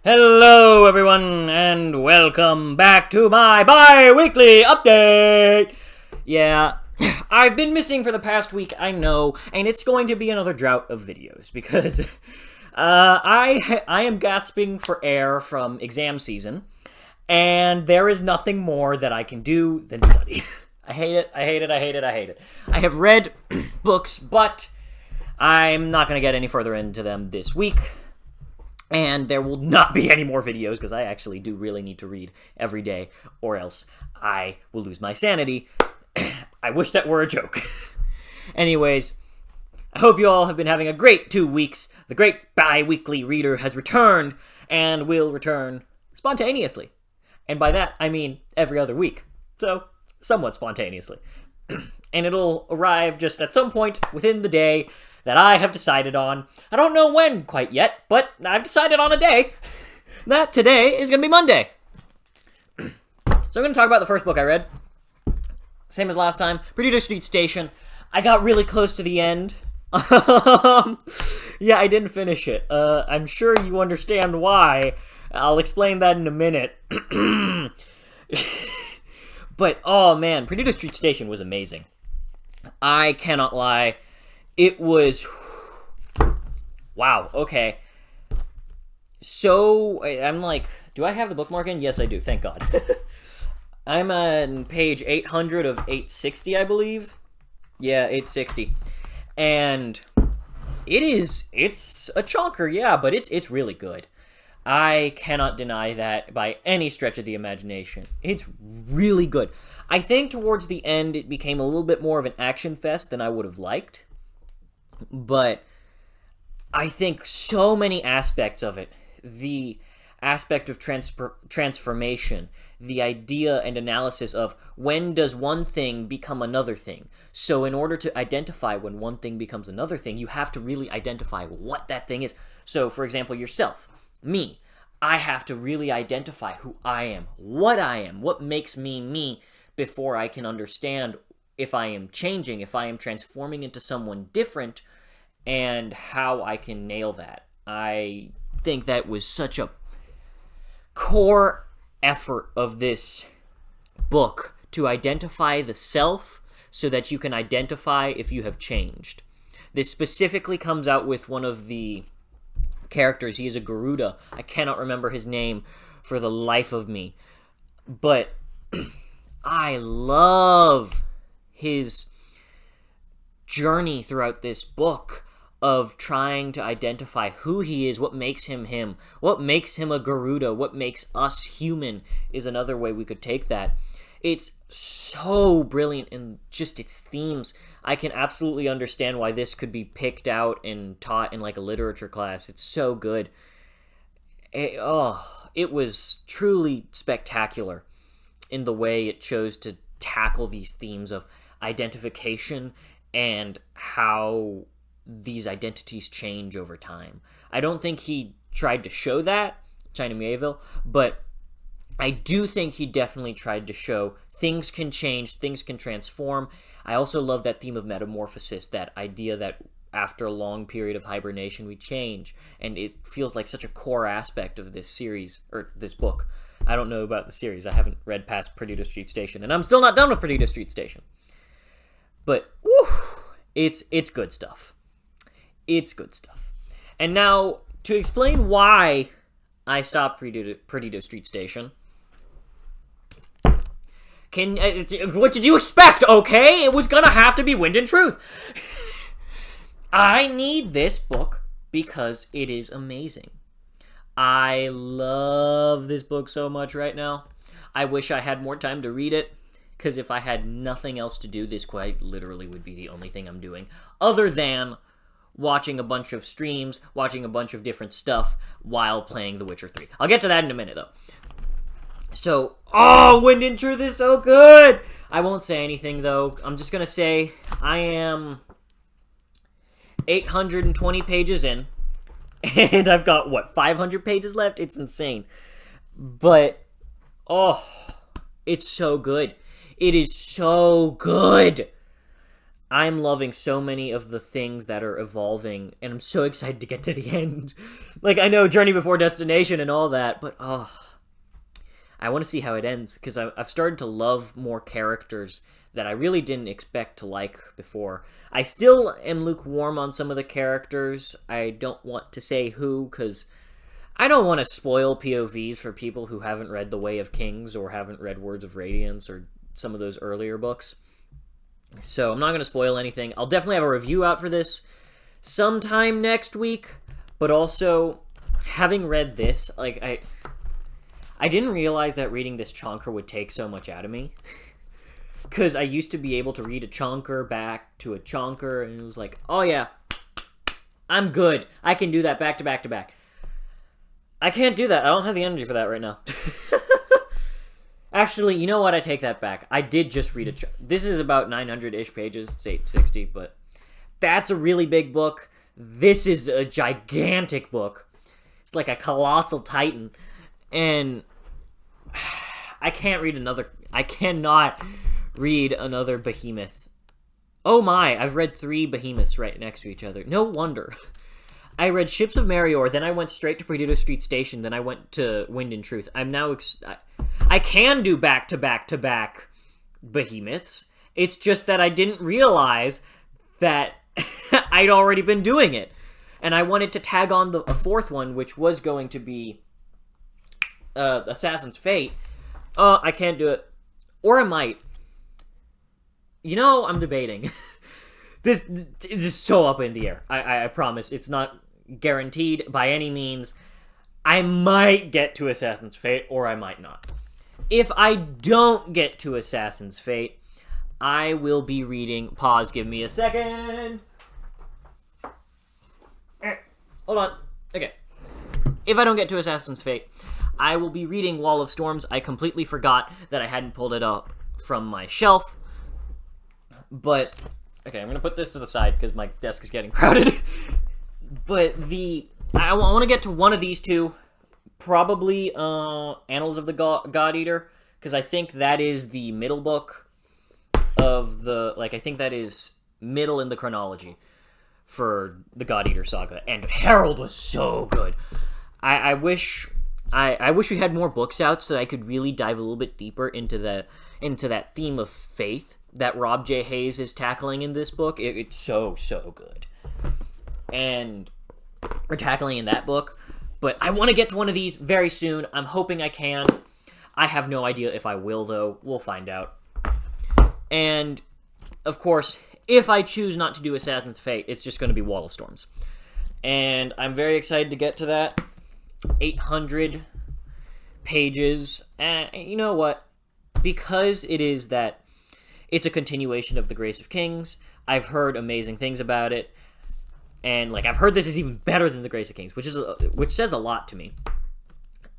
Hello, everyone, and welcome back to my bi-weekly update! Yeah, I've been missing for the past week, I know, and it's going to be another drought of videos, because I am gasping for air from exam season, and there is nothing more that I can do than study. I hate it, I hate it, I hate it, I hate it. I have read books, but I'm not going to get any further into them this week. And there will not be any more videos, because I actually do really need to read every day, or else I will lose my sanity. I wish that were a joke. Anyways, I hope you all have been having a great 2 weeks. The great Biweekly Reader has returned, and will return spontaneously. And by that, I mean every other week. So, somewhat spontaneously. And it'll arrive just at some point within the day that I have decided on. I don't know when quite yet, but I've decided on a day. That today is going to be Monday. So I'm going to talk about the first book I read. Same as last time, Perdido Street Station. I got really close to the end. Yeah, I didn't finish it. I'm sure you understand why. I'll explain that in a minute. But, oh man, Perdido Street Station was amazing. I cannot lie. It was... Wow, okay. So, I'm like... Do I have the bookmark in? Yes, I do, thank God. I'm on page 800 of 860, I believe. Yeah, 860. And it's a chonker, yeah, but it's really good. I cannot deny that by any stretch of the imagination. It's really good. I think towards the end it became a little bit more of an action fest than I would have liked. But I think so many aspects of it, the aspect of transformation, the idea and analysis of when does one thing become another thing. So in order to identify when one thing becomes another thing, you have to really identify what that thing is. So, for example, yourself, me, I have to really identify who I am, what makes me me, before I can understand if I am changing, if I am transforming into someone different, and how I can nail that. I think that was such a core effort of this book, to identify the self so that you can identify if you have changed. This specifically comes out with one of the characters. He is a Garuda. I cannot remember his name for the life of me. But I love his journey throughout this book of trying to identify who he is, what makes him him, what makes him a Garuda, what makes us human is another way we could take that. It's so brilliant in just its themes. I can absolutely understand why this could be picked out and taught in like a literature class. It's so good. It was truly spectacular in the way it chose to tackle these themes of identification and how these identities change over time. I don't think he tried to show that, China Mieville, but I do think he definitely tried to show things can change, things can transform. I also love that theme of metamorphosis, that idea that after a long period of hibernation we change, and it feels like such a core aspect of this series, or this book. I don't know about the series. I haven't read past Perdido Street Station, and I'm still not done with Perdido Street Station. But, whew, it's good stuff. It's good stuff. And now, to explain why I stopped Perdido Street Station, what did you expect, okay? It was gonna have to be Wind and Truth. I need this book because it is amazing. I love this book so much right now. I wish I had more time to read it, because if I had nothing else to do, this quite literally would be the only thing I'm doing, other than watching a bunch of streams, watching a bunch of different stuff while playing The Witcher 3. I'll get to that in a minute, though. So, Wind and Truth is so good! I won't say anything, though. I'm just gonna say I am 820 pages in, and I've got, 500 pages left? It's insane. But, it's so good. It is so good! I'm loving so many of the things that are evolving, and I'm so excited to get to the end. Like, I know Journey Before Destination and all that, but, I want to see how it ends, because I've started to love more characters that I really didn't expect to like before. I still am lukewarm on some of the characters. I don't want to say who, because I don't want to spoil POVs for people who haven't read The Way of Kings or haven't read Words of Radiance or some of those earlier books. So I'm not going to spoil anything. I'll definitely have a review out for this sometime next week, but also, having read this, like, I didn't realize that reading this chonker would take so much out of me. Because I used to be able to read a chonker back to a chonker, and it was like, oh yeah, I'm good. I can do that back to back to back. I can't do that. I don't have the energy for that right now. Actually, you know what? I take that back. I did just read this is about 900-ish pages. It's 860, but that's a really big book. This is a gigantic book. It's like a colossal titan. And I cannot read another behemoth. Oh my, I've read 3 behemoths right next to each other. No wonder. I read Ships of Marior, then I went straight to Perdido Street Station, then I went to Wind and Truth. I'm now... I can do back-to-back-to-back behemoths. It's just that I didn't realize that I'd already been doing it. And I wanted to tag on a 4th one, which was going to be Assassin's Fate. I can't do it. Or I might. You know, I'm debating. This is so up in the air. I promise. It's not guaranteed by any means. I might get to Assassin's Fate, or I might not. If I don't get to Assassin's Fate, I will be reading... Pause, give me a second. Hold on. Okay. If I don't get to Assassin's Fate, I will be reading Wall of Storms. I completely forgot that I hadn't pulled it up from my shelf. But... Okay, I'm going to put this to the side because my desk is getting crowded. But I want to get to one of these two. Probably Annals of the God Eater. Because I think that is the middle book of the... Like, I think that is middle in the chronology for the God Eater saga. And Herald was so good. I wish we had more books out so that I could really dive a little bit deeper into that theme of faith that Rob J. Hayes is tackling in this book. It's so good. And we're tackling in that book. But I want to get to one of these very soon. I'm hoping I can. I have no idea if I will, though. We'll find out. And, of course, if I choose not to do Assassin's Fate, it's just going to be Wall of Storms. And I'm very excited to get to that. 800 pages. And you know what? Because it's a continuation of The Grace of Kings. I've heard amazing things about it. And, I've heard this is even better than The Grace of Kings, which says a lot to me.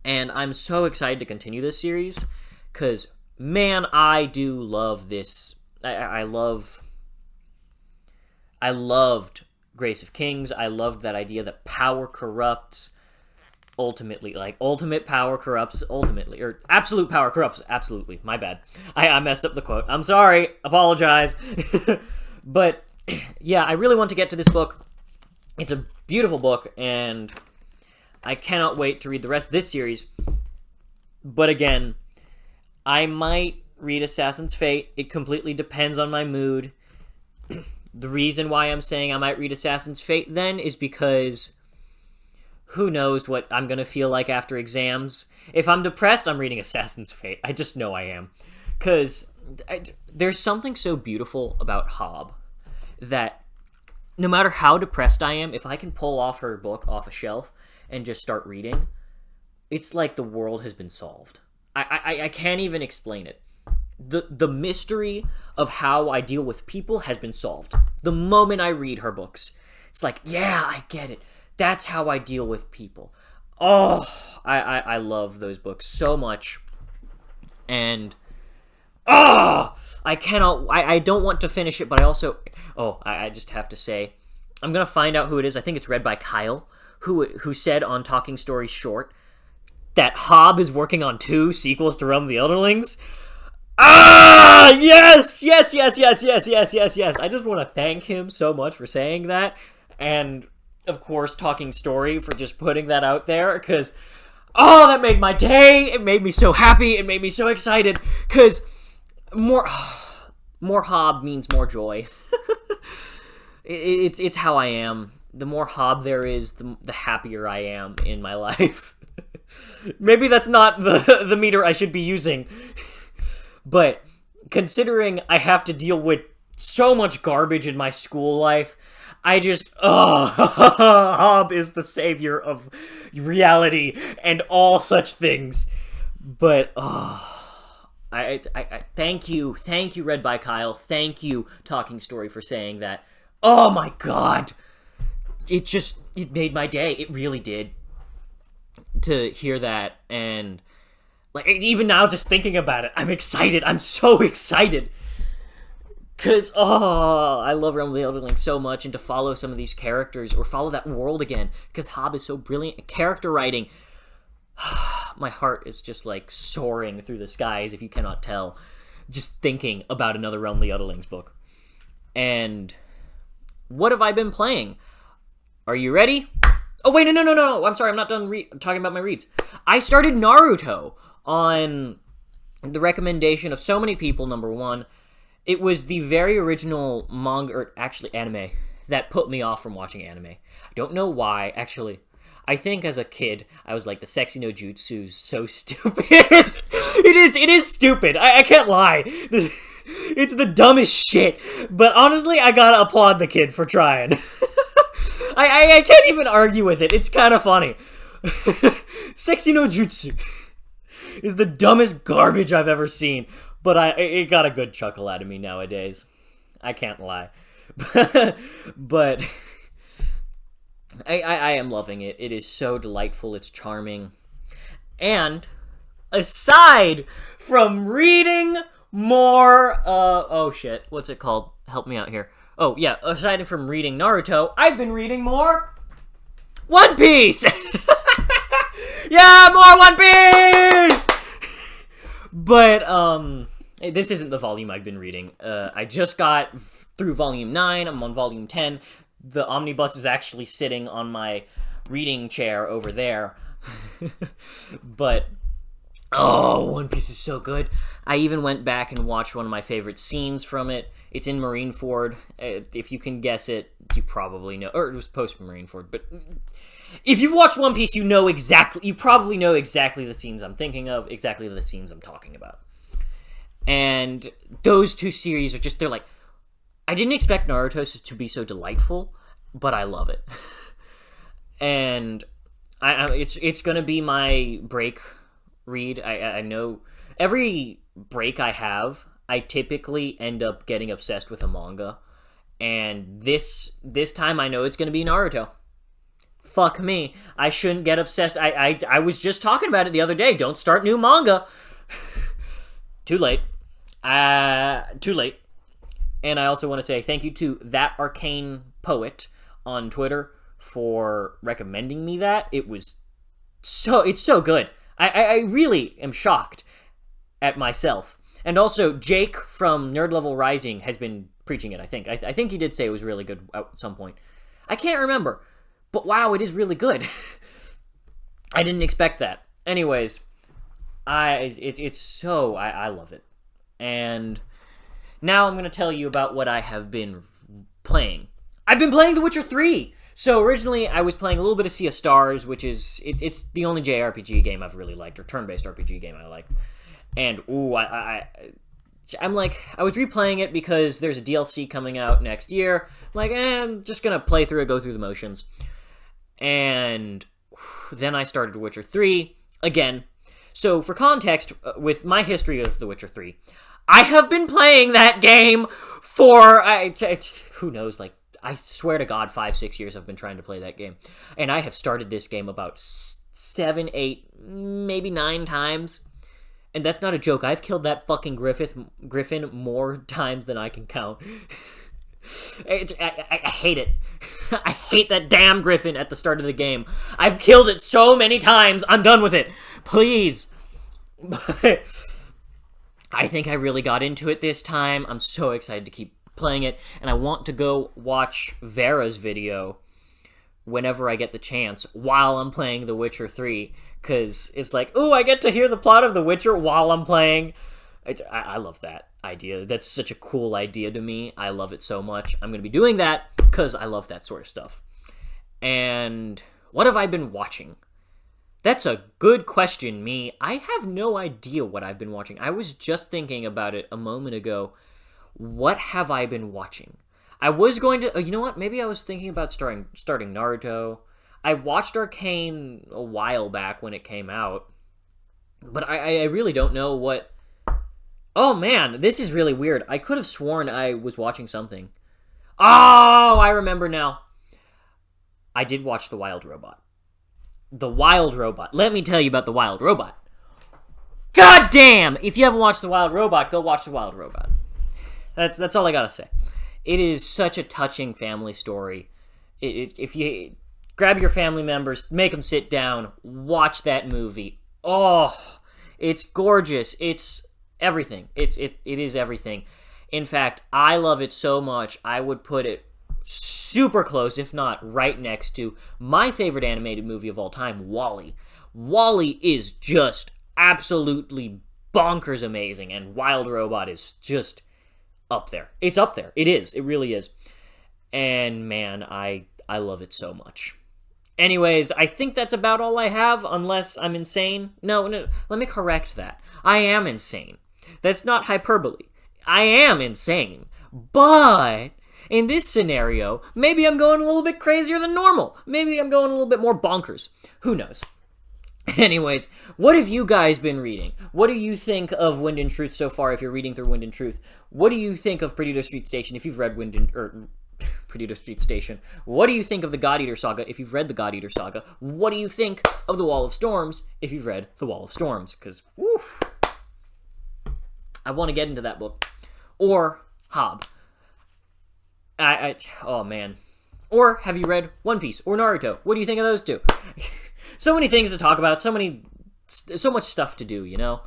And I'm so excited to continue this series, because, man, I do love this. I loved Grace of Kings. I loved that idea that power corrupts ultimately. Ultimate power corrupts ultimately. Or absolute power corrupts absolutely. My bad. I messed up the quote. I'm sorry. Apologize. But, yeah, I really want to get to this book. It's a beautiful book, and I cannot wait to read the rest of this series. But again, I might read Assassin's Fate. It completely depends on my mood. The reason why I'm saying I might read Assassin's Fate then is because who knows what I'm going to feel like after exams. If I'm depressed, I'm reading Assassin's Fate. I just know I am. Because there's something so beautiful about Hob that no matter how depressed I am, if I can pull off her book off a shelf and just start reading, it's like the world has been solved. I can't even explain it. The mystery of how I deal with people has been solved. The moment I read her books, it's like, yeah, I get it. That's how I deal with people. Oh, I love those books so much. And, I don't want to finish it, but I also... I just have to say, I'm going to find out who it is. I think it's read by Kyle, who said on Talking Stories Short that Hob is working on 2 sequels to Realm of the Elderlings. Ah, yes, yes, yes, yes, yes, yes, yes, yes. I just want to thank him so much for saying that, and of course, Talking Story for just putting that out there, because oh, that made my day. It made me so happy. It made me so excited, because more, more Hob means more joy. It's how I am. The more Hob there is, the happier I am in my life. Maybe that's not the meter I should be using. But considering I have to deal with so much garbage in my school life, I just, Hob is the savior of reality and all such things. But, I thank you, Read by Kyle, thank you, Talking Story, for saying that. Oh my god! It made my day, it really did, to hear that, and like, even now, just thinking about it, I'm excited. I'm so excited. Because, I love Realm of the Elderling so much, and to follow some of these characters, or follow that world again, because Hob is so brilliant. Character writing, my heart is just, like, soaring through the skies, if you cannot tell, just thinking about another Realm of the Elderlings book. And what have I been playing? Are you ready? Oh, wait, no. I'm sorry, I'm not done talking about my reads. I started Naruto on the recommendation of so many people, number one. It was the very original manga, or actually anime, that put me off from watching anime. I don't know why, actually. I think as a kid, I was like, the sexy no jutsu's so stupid. It is stupid. I can't lie. It's the dumbest shit. But honestly, I gotta applaud the kid for trying. I can't even argue with it. It's kind of funny. Sexy no jutsu is the dumbest garbage I've ever seen, but it got a good chuckle out of me nowadays. I can't lie. But I am loving it. It is so delightful. It's charming. And aside from reading more, oh shit, what's it called? Help me out here. Oh yeah, aside from reading Naruto, I've been reading more One Piece! Yeah, more One Piece! But, this isn't the volume I've been reading. I just got through volume 9, I'm on volume 10. The omnibus is actually sitting on my reading chair over there. But, oh, One Piece is so good. I even went back and watched one of my favorite scenes from it. It's in Marineford. If you can guess it, you probably know. Or it was post-Marineford, but if you've watched One Piece, you probably know exactly the scenes I'm thinking of, exactly the scenes I'm talking about. And those two series are just, they're like, I didn't expect Naruto to be so delightful, but I love it. And it's going to be my break read. I know every break I have, I typically end up getting obsessed with a manga. And this time I know it's going to be Naruto. Fuck me. I shouldn't get obsessed. I was just talking about it the other day. Don't start new manga. Too late. Too late. And I also want to say thank you to That Arcane Poet on Twitter for recommending me that. It's so good. I really am shocked at myself. And also, Jake from Nerd Level Rising has been preaching it, I think. I think he did say it was really good at some point. I can't remember. But wow, it is really good. I didn't expect that. Anyways, I love it. And now I'm going to tell you about what I have been playing. I've been playing The Witcher 3! So originally I was playing a little bit of Sea of Stars, which is, it's the only JRPG game I've really liked, or turn-based RPG game I like. And, ooh, I'm like, I was replaying it because there's a DLC coming out next year. I'm like, I'm just going to play through it, go through the motions. And then I started Witcher 3 again. So for context, with my history of The Witcher 3, I have been playing that game for, who knows, like, I swear to God, 5-6 years I've been trying to play that game. And I have started this game about 7, 8, maybe 9 times. And that's not a joke. I've killed that fucking griffin more times than I can count. I hate it. I hate that damn griffin at the start of the game. I've killed it so many times. I'm done with it. Please. I think I really got into it this time. I'm so excited to keep playing it, and I want to go watch Vera's video whenever I get the chance while I'm playing The Witcher 3, because it's like, ooh, I get to hear the plot of The Witcher while I'm playing. I love that idea. That's such a cool idea to me. I love it so much. I'm going to be doing that because I love that sort of stuff. And what have I been watching? That's a good question, me. I have no idea what I've been watching. I was just thinking about it a moment ago. What have I been watching? I was going to... you know what? Maybe I was thinking about starting Naruto. I watched Arcane a while back when it came out. But I really don't know what... Oh, man. This is really weird. I could have sworn I was watching something. Oh, I remember now. I did watch The Wild Robot. The Wild Robot. Let me tell you about The Wild Robot. God damn! If you haven't watched The Wild Robot, go watch The Wild Robot. That's all I gotta say. It is such a touching family story. If you grab your family members, make them sit down, watch that movie. Oh, it's gorgeous. It's everything. It is everything. In fact, I love it so much, I would put it super close, if not right next to my favorite animated movie of all time, WALL-E. WALL-E is just absolutely bonkers amazing, and Wild Robot is just up there. It's up there. It is. It really is. And man, I love it so much. Anyways, I think that's about all I have, unless I'm insane. No, let me correct that. I am insane. That's not hyperbole. I am insane. But in this scenario, maybe I'm going a little bit crazier than normal. Maybe I'm going a little bit more bonkers. Who knows? Anyways, what have you guys been reading? What do you think of Wind and Truth so far if you're reading through Wind and Truth? What do you think of Perdido Street Station if you've read Perdido Street Station? What do you think of the God Eater Saga if you've read the God Eater Saga? What do you think of the Wall of Storms if you've read the Wall of Storms? Because, woof, I want to get into that book. Or Hob. Oh man. Or have you read One Piece or Naruto? What do you think of those two? So many things to talk about, so much stuff to do, you know?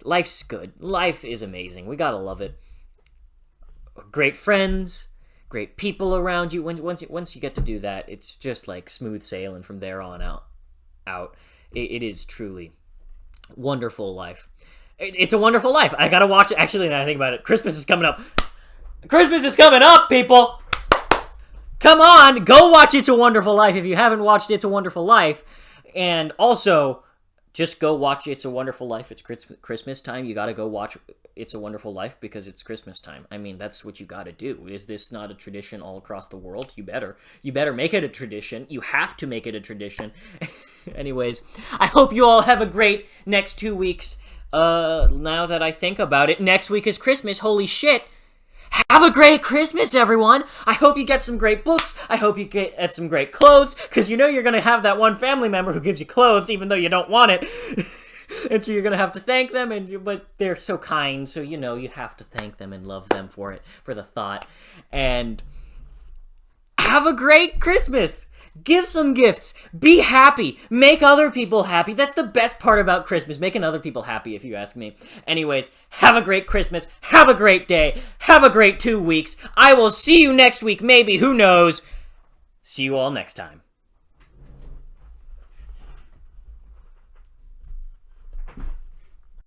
Life's good. Life is amazing. We gotta love it. Great friends, great people around you. Once you get to do that, it's just like smooth sailing from there on out. It is truly wonderful life. It's a wonderful life. I gotta watch it. Actually, now I think about it, Christmas is coming up. Christmas is coming up, people! Come on, go watch It's a Wonderful Life if you haven't watched It's a Wonderful Life. And also, just go watch It's a Wonderful Life. It's Christmas time. You gotta go watch It's a Wonderful Life because it's Christmas time. I mean, that's what you gotta do. Is this not a tradition all across the world? You better make it a tradition. You have to make it a tradition. Anyways, I hope you all have a great next 2 weeks. Now that I think about it, next week is Christmas. Holy shit. Have a great Christmas, everyone! I hope you get some great books. I hope you get some great clothes, because you know you're going to have that one family member who gives you clothes, even though you don't want it. And so you're going to have to thank them, but they're so kind, so you know you have to thank them and love them for it, for the thought. And have a great Christmas! Give some gifts. Be happy. Make other people happy. That's the best part about Christmas, making other people happy, if you ask me. Anyways, have a great Christmas. Have a great day. Have a great 2 weeks. I will see you next week, maybe. Who knows? See you all next time.